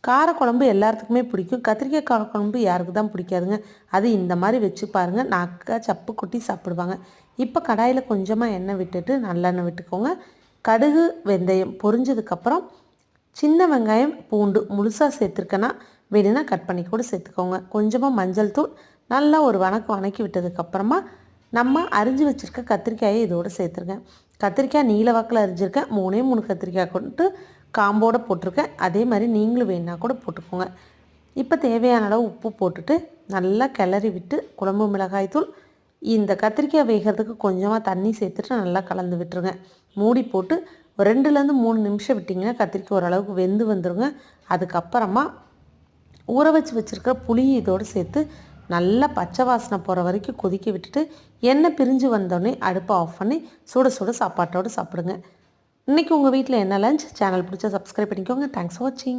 காரக்குழம்பு எல்லாத்துக்குமே பிடிக்கும். கத்திரிக்காய் காரக்குழம்பு யாருக்கு தான் பிடிக்காதுங்க. அது இந்த மாதிரி வச்சு பாருங்கள், நாக்க சப்பு கொட்டி சாப்பிடுவாங்க. இப்போ கடாயில் கொஞ்சமாக எண்ணெய் விட்டுட்டு நல்லெண்ணெய் விட்டுக்கோங்க. கடுகு வெந்தயம் பொரிஞ்சதுக்கப்புறம் சின்ன வெங்காயம் பூண்டு முழுசாக சேர்த்துருக்கேன்னா வேணுன்னா கட் பண்ணி கூட சேர்த்துக்கோங்க. கொஞ்சமாக மஞ்சள் தூள் நல்லா ஒரு வணக்கி விட்டதுக்கப்புறமா நம்ம அரிஞ்சு வச்சுருக்க கத்திரிக்காயை இதோடு சேர்த்துருங்க. கத்திரிக்காய் நீல வாக்கில் அரிஞ்சிருக்கேன். 3 கத்திரிக்காய் கொண்டு காம்போடு போட்டிருக்கேன். அதே மாதிரி நீங்களும் வேணுன்னா கூட போட்டுக்கோங்க. இப்போ தேவையான அளவு உப்பு போட்டுட்டு நல்லா கிளறி விட்டு குழம்பு மிளகாய் தூள் இந்த கத்திரிக்காய் வேகிறதுக்கு கொஞ்சமாக தண்ணி சேர்த்துட்டு நல்லா கலந்து விட்டுருங்க. மூடி போட்டு ஒரு 2-3 நிமிஷம் விட்டிங்கன்னா கத்திரிக்காய் ஓரளவுக்கு வெந்து வந்துடுங்க. அதுக்கப்புறமா ஊற வச்சுருக்க புளி இதோடு சேர்த்து நல்லா பச்சை வாசனை போகிற வரைக்கும் கொதிக்க விட்டுட்டு எண்ணெய் பிரிஞ்சு வந்தோடனே அடுப்பை ஆஃப் பண்ணி சுட சாப்பாட்டோடு சாப்பிடுங்க. இன்றைக்கி உங்கள் வீட்டில் என்ன லஞ்ச்? சேனல் பிடிச்சா சப்ஸ்கிரைப் பண்ணிக்கோங்க. தேங்க்ஸ் ஃபார் வாட்சிங்.